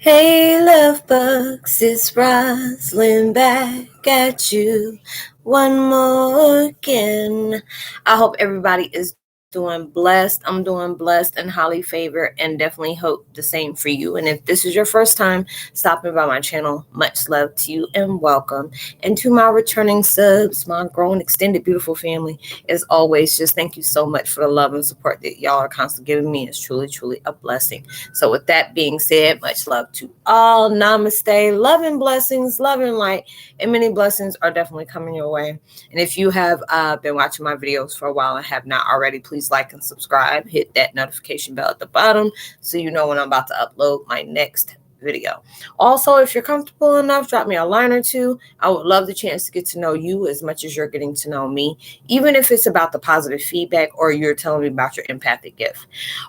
Hey, love bugs, it's Roslynn back at you one more again. I hope everybody is doing blessed. I'm doing blessed and highly favored, and definitely hope the same for you. And if this is your first time stopping by my channel, much love to you and welcome. And to my returning subs, my grown, extended, beautiful family, as always, just thank you so much for the love and support that y'all are constantly giving me. It's truly, truly a blessing. So with that being said, much love to all. Namaste. Love and blessings, love and light, and many blessings are definitely coming your way. And if you have been watching my videos for a while and have not already, please like and subscribe. Hit that notification bell at the bottom so you know when I'm about to upload my next video. Also, if you're comfortable enough, drop me a line or two. I would love the chance to get to know you as much as you're getting to know me, even if it's about the positive feedback or you're telling me about your empathic gift.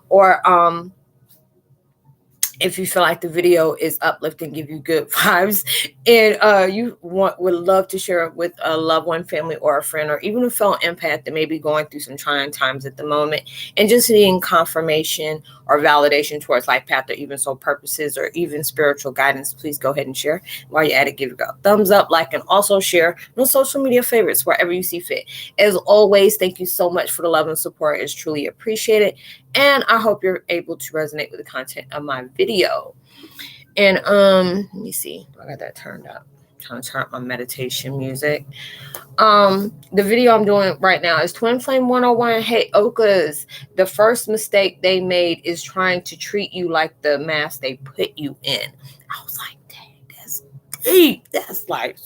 Or if you feel like the video is uplifting, give you good vibes, and would love to share it with a loved one, family, or a friend, or even a fellow empath that may be going through some trying times at the moment and just needing confirmation or validation towards life path or even soul purposes or even spiritual guidance, please go ahead and share. While you're at it, give it a thumbs up, like, and also share on social media favorites wherever you see fit. As always, thank you so much for the love and support. It's truly appreciated. And I hope you're able to resonate with the content of my video. And let me see. I got that turned up. I'm trying to turn up my meditation music. The video I'm doing right now is Twin Flame 101 Heyokas. The first mistake they made is trying to treat you like the mask they put you in. I was like, dang, that's deep. That's like,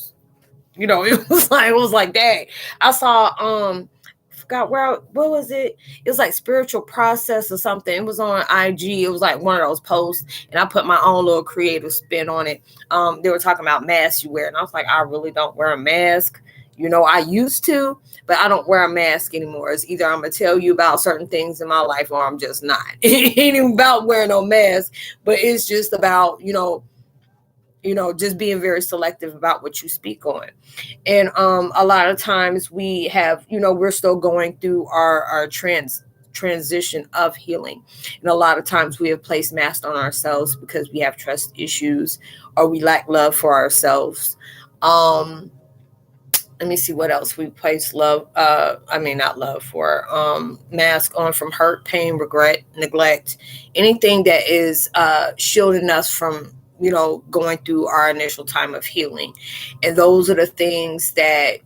it was like, dang. I saw forgot what was it? It was like spiritual process or something. It was on IG. It was like one of those posts, and I put my own little creative spin on it. They were talking about masks you wear, and I was like, I really don't wear a mask. I used to, but I don't wear a mask anymore. It's either I'm gonna tell you about certain things in my life, or I'm just not. It ain't even about wearing no mask, but it's just about just being very selective about what you speak on. And a lot of times we have, we're still going through our transition of healing. And a lot of times we have placed masks on ourselves because we have trust issues or we lack love for ourselves. Let me see what else we place not love for, mask on from hurt, pain, regret, neglect, anything that is shielding us from going through our initial time of healing. And those are the things that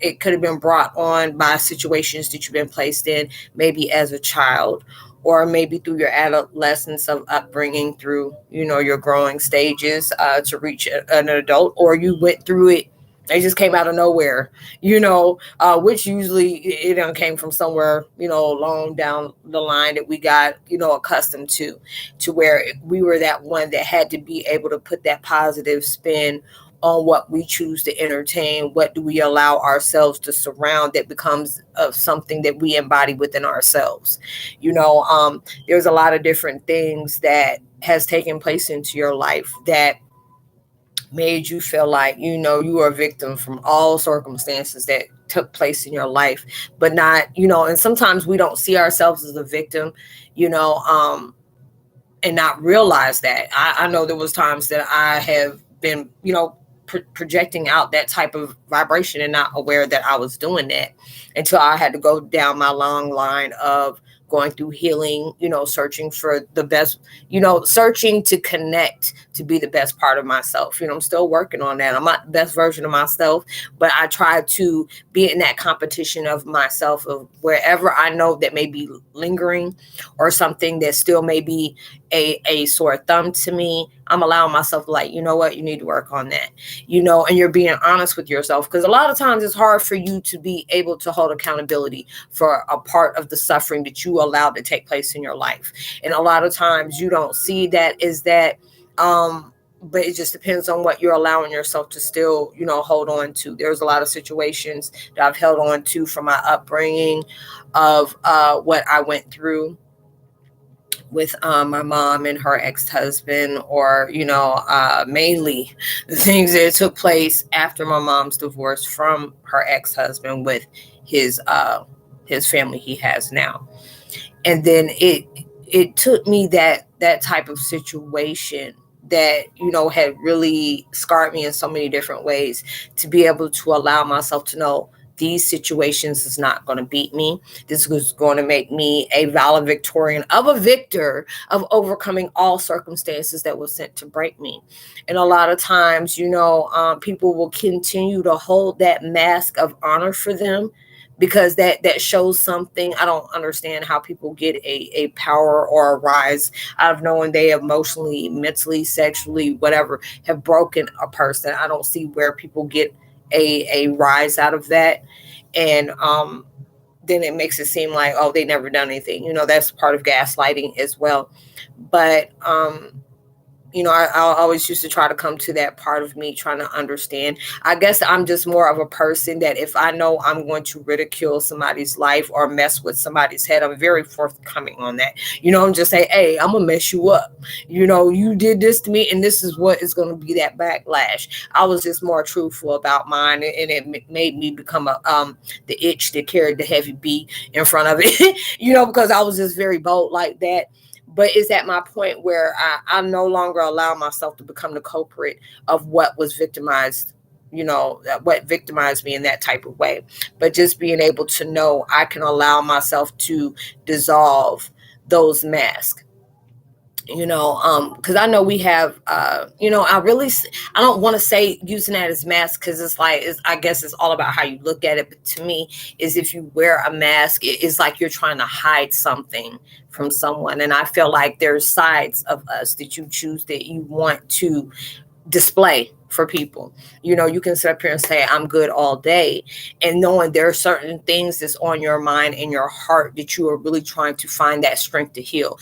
it could have been brought on by situations that you've been placed in, maybe as a child, or maybe through your adolescence of upbringing, through your growing stages to reach an adult, or you went through it. They just came out of nowhere, which usually it came from somewhere, along down the line that we got, accustomed to where we were that one that had to be able to put that positive spin on what we choose to entertain. What do we allow ourselves to surround that becomes of something that we embody within ourselves? There's a lot of different things that has taken place into your life that made you feel like, you were a victim from all circumstances that took place in your life, but not, and sometimes we don't see ourselves as a victim, and not realize that. I know there was times that I have been, projecting out that type of vibration and not aware that I was doing that until I had to go down my long line of going through healing, searching for the best, searching to connect, to be the best part of myself. I'm still working on that. I'm not the best version of myself, but I try to be in that competition of myself, of wherever I know that may be lingering or something that still may be a sore thumb to me. I'm allowing myself, like, you know what, you need to work on that, and you're being honest with yourself, because a lot of times it's hard for you to be able to hold accountability for a part of the suffering that you allowed to take place in your life. And a lot of times you don't see that as that, but it just depends on what you're allowing yourself to still, hold on to. There's a lot of situations that I've held on to from my upbringing of what I went through with my mom and her ex-husband, or mainly the things that took place after my mom's divorce from her ex-husband with his family he has now. And then it took me that that type of situation that, you know, had really scarred me in so many different ways, to be able to allow myself to know these situations is not going to beat me. This was going to make me a valedictorian of a victor of overcoming all circumstances that were sent to break me. And a lot of times, you know, people will continue to hold that mask of honor for them, because that shows something. I don't understand how people get a power or a rise out of knowing they emotionally, mentally, sexually, whatever, have broken a person. I don't see where people get a rise out of that. And then it makes it seem like, oh, they never done anything. You know, that's part of gaslighting as well. But you know, I always used to try to come to that part of me trying to understand. I guess I'm just more of a person that if I know I'm going to ridicule somebody's life or mess with somebody's head, I'm very forthcoming on that. You know, I'm just saying, hey, I'm going to mess you up. You know, you did this to me, and this is what is going to be that backlash. I was just more truthful about mine, and it made me become the itch that carried the heavy B in front of it, you know, because I was just very bold like that. But it's at my point where I no longer allow myself to become the culprit of what was victimized, you know, what victimized me in that type of way. But just being able to know I can allow myself to dissolve those masks, you know, because I know we have, you know, I don't want to say using that as mask, because it's like, I guess it's all about how you look at it. But to me, is if you wear a mask, it's like you're trying to hide something from someone. And I feel like there's sides of us that you choose that you want to display for people. You know, you can sit up here and say, I'm good all day, and knowing there are certain things that's on your mind and your heart that you are really trying to find that strength to heal,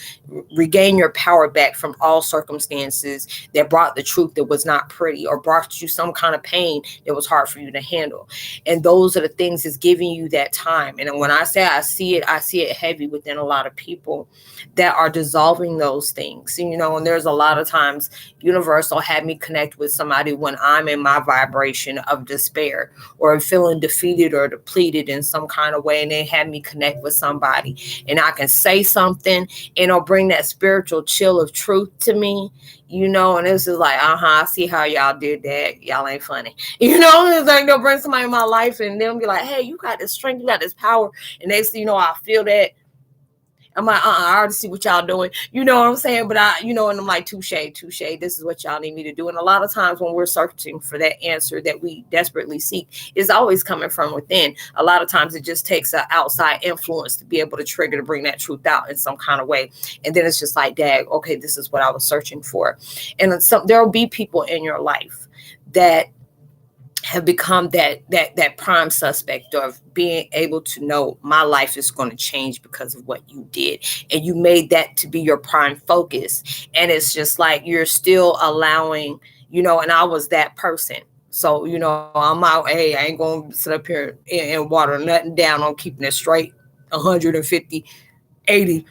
regain your power back from all circumstances that brought the truth that was not pretty, or brought you some kind of pain that was hard for you to handle. And those are the things that's giving you that time. And when I say I see it heavy within a lot of people that are dissolving those things, you know. And there's a lot of times Universal had me connect with somebody when I'm in my vibration of despair or feeling defeated or depleted in some kind of way, and they had me connect with somebody, and I can say something and it'll bring that spiritual chill of truth to me, you know. And this is like, I see how y'all did that. Y'all ain't funny. You know, it's like they'll bring somebody in my life and they'll be like, hey, you got this strength, you got this power. And next thing you know, I feel that. I'm like, I already see what y'all doing. You know what I'm saying? But you know, and I'm like, touche. This is what y'all need me to do. And a lot of times when we're searching for that answer that we desperately seek, is always coming from within. A lot of times it just takes an outside influence to be able to trigger, to bring that truth out in some kind of way. And then it's just like, dag, okay, this is what I was searching for. And there will be people in your life that have become that prime suspect of being able to know my life is going to change because of what you did, and you made that to be your prime focus. And it's just like you're still allowing, you know. And I was that person. So, you know, I'm out, hey, I ain't going to sit up here and water nothing down on keeping it straight 150 80,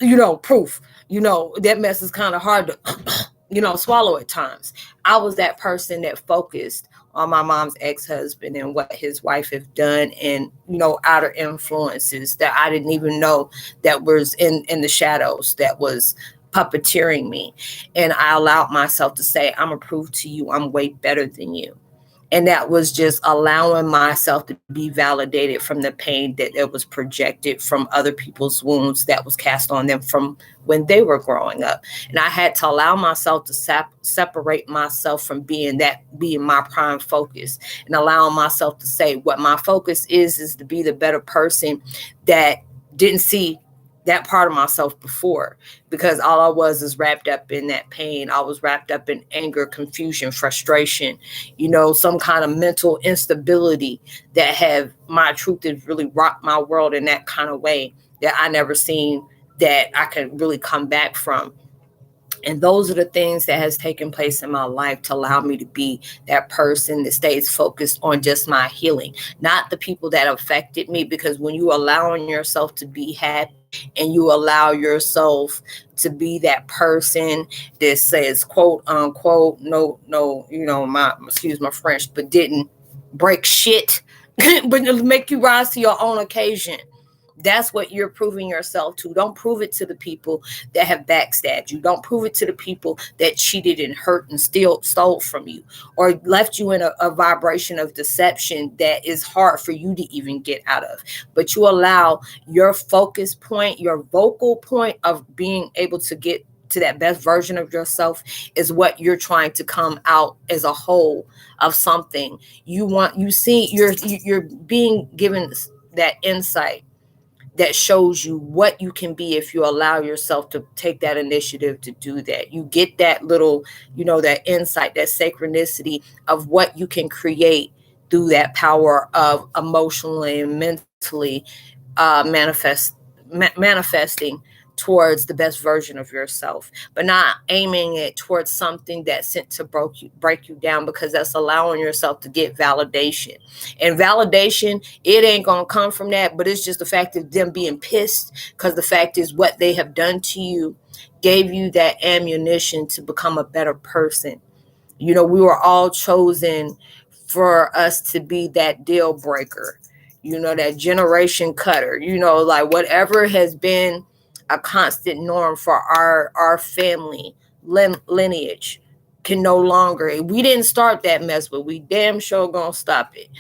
you know, proof. You know, that mess is kind of hard to you know, swallow at times. I was that person that focused on my mom's ex-husband and what his wife had done, and, you know, outer influences that I didn't even know that was in the shadows, that was puppeteering me. And I allowed myself to say, I'm gonna prove to you I'm way better than you. And that was just allowing myself to be validated from the pain that it was projected from other people's wounds that was cast on them from when they were growing up. And I had to allow myself to separate myself from being my prime focus, and allowing myself to say what my focus is to be the better person that didn't see that part of myself before, because all I was is wrapped up in that pain. I was wrapped up in anger, confusion, frustration, you know, some kind of mental instability that have my truth has really rocked my world in that kind of way that I never seen that I could really come back from. And those are the things that has taken place in my life to allow me to be that person that stays focused on just my healing, not the people that affected me. Because when you allowing yourself to be happy and you allow yourself to be that person that says, quote unquote, no, you know, excuse my French, but didn't break shit, but it'll make you rise to your own occasion. That's what you're proving yourself to. Don't prove it to the people that have backstabbed you. Don't prove it to the people that cheated and hurt and stole from you, or left you in a vibration of deception that is hard for you to even get out of. But you allow your focus point, your vocal point of being able to get to that best version of yourself is what you're trying to come out as a whole of something. You see, you're being given that insight that shows you what you can be if you allow yourself to take that initiative to do that. You get that little, that insight, that synchronicity of what you can create through that power of emotionally and mentally manifesting towards the best version of yourself, but not aiming it towards something that's sent to break you down, because that's allowing yourself to get validation. And validation, it ain't gonna come from that, but it's just the fact of them being pissed, because the fact is what they have done to you gave you that ammunition to become a better person. We were all chosen for us to be that deal breaker, that generation cutter, like whatever has been a constant norm for our family lineage can no longer. We didn't start that mess, but we damn sure gonna stop it,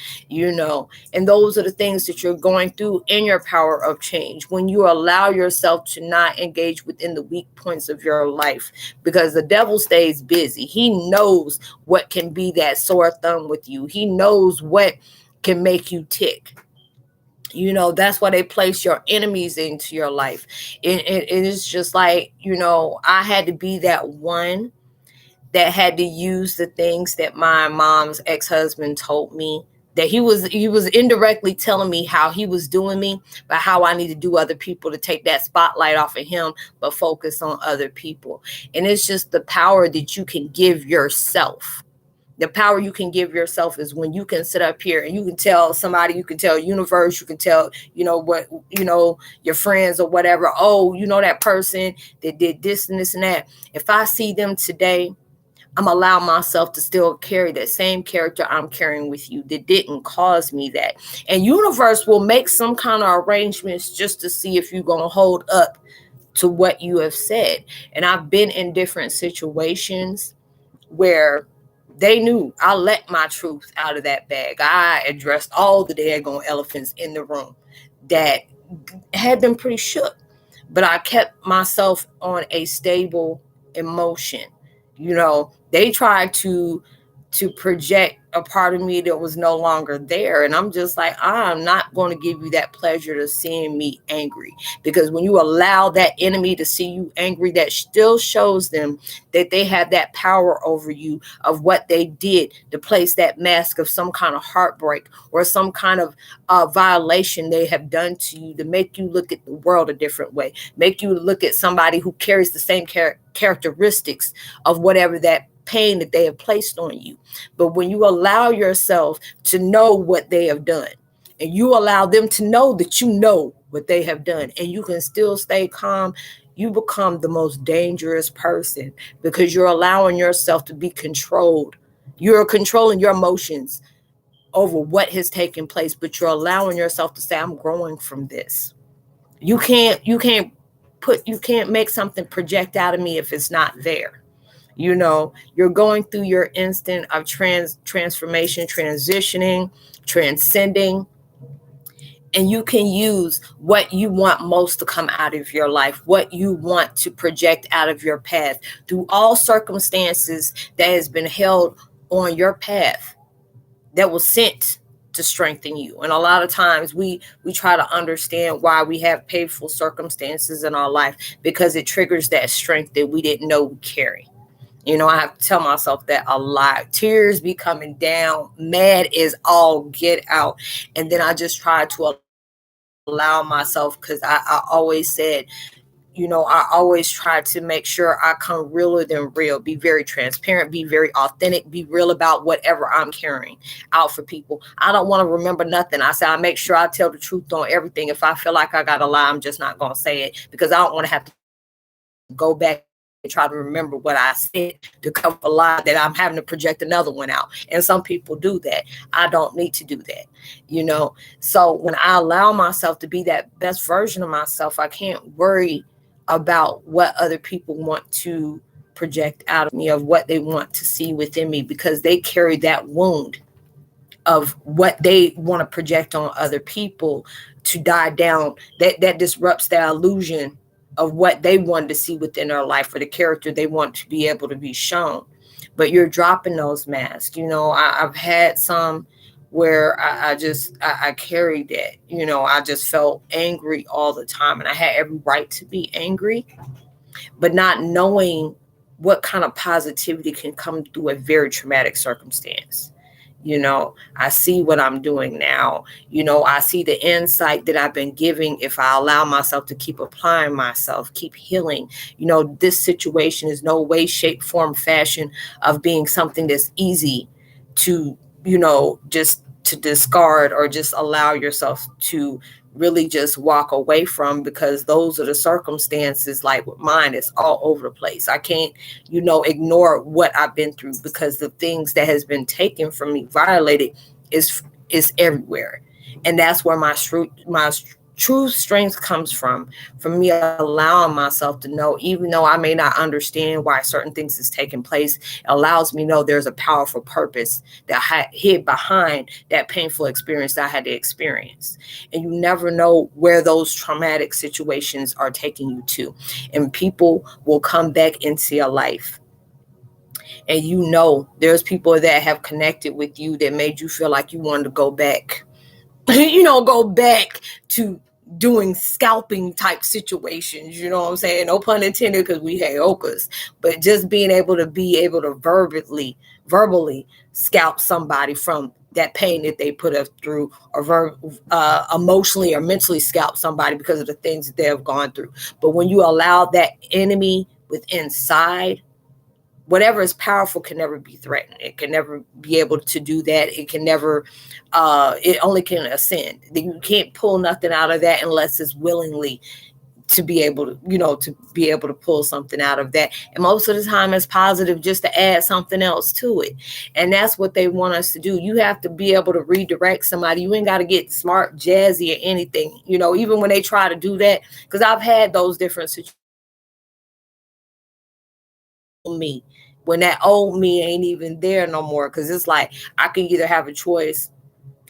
and those are the things that you're going through in your power of change when you allow yourself to not engage within the weak points of your life, because the devil stays busy. He knows what can be that sore thumb with you. He knows what can make you tick. That's why they place your enemies into your life. It is just like, I had to be that one that had to use the things that my mom's ex-husband told me, that he was indirectly telling me how he was doing me, but how I need to do other people to take that spotlight off of him, but focus on other people. And it's just the power that you can give yourself. The power you can give yourself is when you can sit up here and you can tell somebody, you can tell universe, you can tell, what, your friends or whatever, oh, that person that did this and this and that. If I see them today, I'm allowing myself to still carry that same character I'm carrying with you that didn't cause me that. And universe will make some kind of arrangements just to see if you're going to hold up to what you have said. And I've been in different situations where they knew I let my truth out of that bag. I addressed all the daggone elephants in the room that had them pretty shook. But I kept myself on a stable emotion. They tried to project a part of me that was no longer there. And I'm just like, I'm not going to give you that pleasure to seeing me angry. Because when you allow that enemy to see you angry, that still shows them that they have that power over you of what they did to place that mask of some kind of heartbreak or some kind of violation they have done to you, to make you look at the world a different way, make you look at somebody who carries the same characteristics of whatever that pain that they have placed on you. But when you allow yourself to know what they have done, and you allow them to know that you know what they have done, and you can still stay calm, you become the most dangerous person, because you're allowing yourself to be controlled. You're controlling your emotions over what has taken place, but you're allowing yourself to say, I'm growing from this. You can't make something project out of me if it's not there. You're going through your instant of transformation, transitioning, transcending, and you can use what you want most to come out of your life, what you want to project out of your path through all circumstances that has been held on your path that was sent to strengthen you. And a lot of times we try to understand why we have painful circumstances in our life, because it triggers that strength that we didn't know we carry. I have to tell myself that a lot. Tears be coming down, mad is all get out. And then I just try to allow myself, because I always said, I always try to make sure I come realer than real, be very transparent, be very authentic, be real about whatever I'm carrying out for people. I don't want to remember nothing. I say I make sure I tell the truth on everything. If I feel like I got to lie, I'm just not going to say it, because I don't want to have to go back and try to remember what I said to cover a lie that I'm having to project another one out. And some people do that. I don't need to do that, you know. So when I allow myself to be that best version of myself, I can't worry about what other people want to project out of me, of what they want to see within me, because they carry that wound of what they want to project on other people to die down. That disrupts that illusion of what they wanted to see within their life, or the character they want to be able to be shown. But you're dropping those masks. You know, I've had some where I carried that. You know, I just felt angry all the time, and I had every right to be angry, but not knowing what kind of positivity can come through a very traumatic circumstance. You know, I see what I'm doing now. You know, I see the insight that I've been giving. If I allow myself to keep applying myself, keep healing, you know, this situation is no way, shape, form, fashion of being something that's easy to, you know, just to discard or just allow yourself to really just walk away from, because those are the circumstances. Like with mine, it's all over the place. I can't, you know, ignore what I've been through, because the things that has been taken from me, violated, is everywhere. And that's where my true strength comes from me allowing myself to know, even though I may not understand why certain things is taking place, it allows me to know there's a powerful purpose that hid behind that painful experience that I had to experience. And you never know where those traumatic situations are taking you to. And people will come back into your life. And you know, there's people that have connected with you that made you feel like you wanted to go back, you know, go back to doing scalping type situations, you know what I'm saying? No pun intended, because we Heyokas, but just being able to verbally scalp somebody from that pain that they put us through, or emotionally or mentally scalp somebody because of the things that they have gone through. But when you allow that enemy within inside, whatever is powerful can never be threatened. It can never be able to do that. It can never, it only can ascend. You can't pull nothing out of that unless it's willingly to be able to, you know, to be able to pull something out of that. And most of the time it's positive, just to add something else to it. And that's what they want us to do. You have to be able to redirect somebody. You ain't got to get smart, jazzy, or anything, you know, even when they try to do that, because I've had those different situations. Me, when that old me ain't even there no more, because it's like I can either have a choice.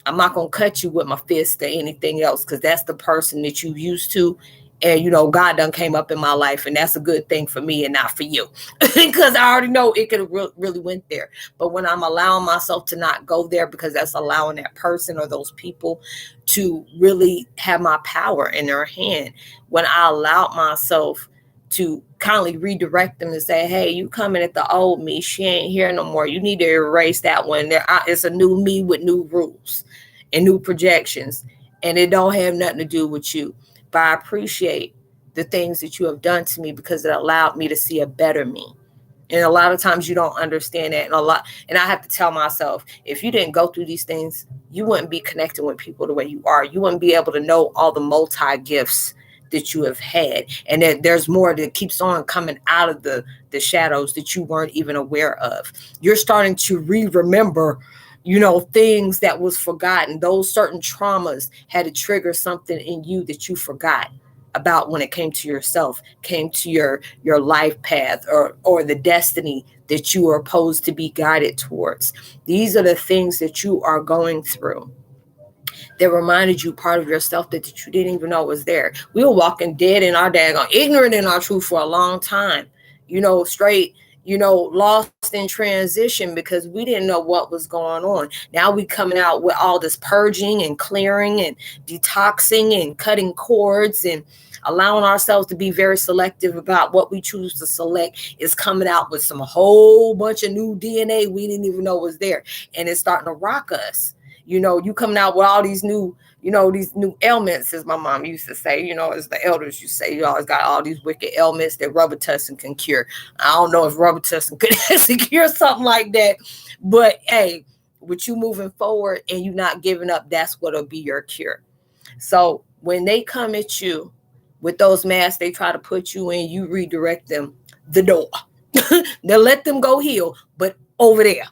I'm not gonna cut you with my fist or anything else, because that's the person that you used to. And you know, God done came up in my life, and that's a good thing for me and not for you, because I already know it could have really went there. But when I'm allowing myself to not go there, because that's allowing that person or those people to really have my power in their hand. When I allowed myself to kindly redirect them and say, hey, you coming at the old me, she ain't here no more, you need to erase that one. It's a new me with new rules and new projections, and it don't have nothing to do with you. But I appreciate the things that you have done to me, because it allowed me to see a better me. And a lot of times you don't understand that. And I have to tell myself, if you didn't go through these things, you wouldn't be connecting with people the way you are. You wouldn't be able to know all the multi gifts that you have had. And that there's more that keeps on coming out of the shadows that you weren't even aware of. You're starting to remember, you know, things that was forgotten. Those certain traumas had to trigger something in you that you forgot about when it came to yourself, came to your life path, or the destiny that you are supposed to be guided towards. These are the things that you are going through that reminded you part of yourself that you didn't even know was there. We were walking dead in our daggone, ignorant in our truth for a long time, you know, straight, you know, lost in transition, because we didn't know what was going on. Now we coming out with all this purging and clearing and detoxing and cutting cords and allowing ourselves to be very selective about what we choose to select. Is coming out with some whole bunch of new DNA we didn't even know was there. And it's starting to rock us. You know, you coming out with all these new, you know, these new ailments, as my mom used to say, you know, as the elders you say, you always got all these wicked ailments that rubber testing can cure. I don't know if rubber testing could cure something like that, but hey, with you moving forward and you not giving up, that's what'll be your cure. So when they come at you with those masks they try to put you in, you redirect them the door. They'll let them go heal, but over there,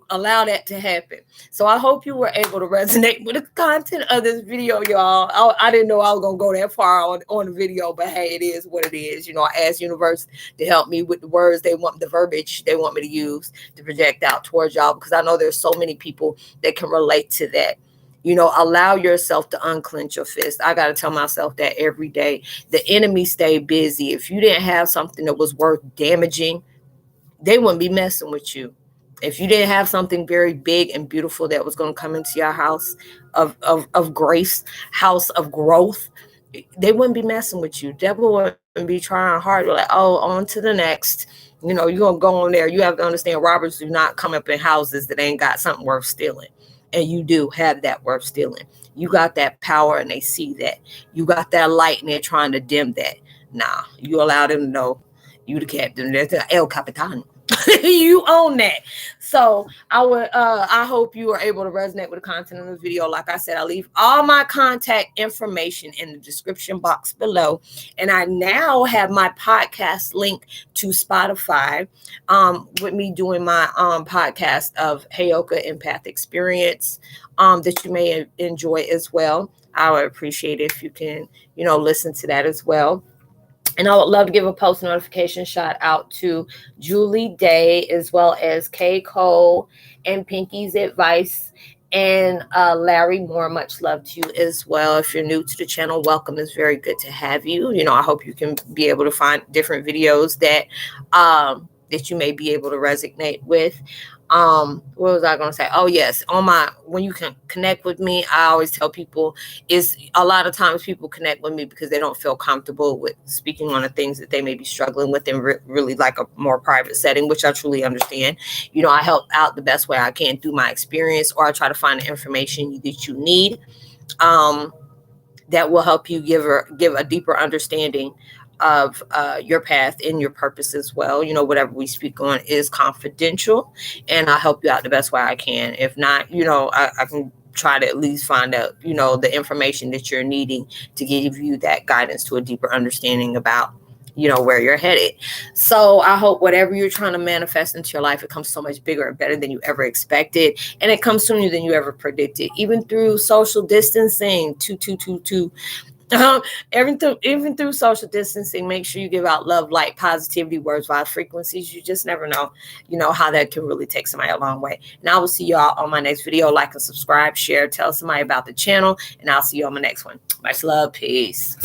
allow that to happen. So I hope you were able to resonate with the content of this video, y'all. I didn't know I was going to go that far on the video, but hey, it is what it is. I asked universe to help me with the words the verbiage they want me to use to project out towards y'all, because I know there's so many people that can relate to that. Allow yourself to unclench your fist. I got to tell myself that every day. The enemy stay busy. If you didn't have something that was worth damaging, they wouldn't be messing with you. If you didn't have something very big and beautiful that was going to come into your house of grace, house of growth, they wouldn't be messing with you. Devil wouldn't be trying hard. Like, oh, on to the next. You're going to go on there. You have to understand, robbers do not come up in houses that ain't got something worth stealing. And you do have that worth stealing. You got that power and they see that. You got that light and they're trying to dim that. Nah, you allow them to know you the captain. That's the El Capitan. You own that. So I hope you are able to resonate with the content of the video. Like I said, I leave all my contact information in the description box below. And I now have my podcast link to Spotify, with me doing my podcast of Heyoka Empath Experience, that you may enjoy as well. I would appreciate it if you can, listen to that as well. And I would love to give a post notification shout out to Julie Day, as well as Kay Cole and Pinky's Advice, and Larry Moore. Much love to you as well. If you're new to the channel, welcome. It's very good to have you. I hope you can be able to find different videos that you may be able to resonate with. What was I going to say? Oh, yes. When you can connect with me, I always tell people is a lot of times people connect with me because they don't feel comfortable with speaking on the things that they may be struggling with in really like a more private setting, which I truly understand. I help out the best way I can through my experience, or I try to find the information that you need, that will help you give a deeper understanding of your path and your purpose as well. Whatever we speak on is confidential, and I'll help you out the best way I can. If not, I can try to at least find out, the information that you're needing to give you that guidance to a deeper understanding about, where you're headed. So I hope whatever you're trying to manifest into your life, it comes so much bigger and better than you ever expected. And it comes sooner than you ever predicted, even through social distancing, even through social distancing. Make sure you give out love, light, positivity, words, vibes, frequencies. You just never know, how that can really take somebody a long way. And I will see y'all on my next video. Like and subscribe, share, tell somebody about the channel, and I'll see you on my next one. Much love. Peace.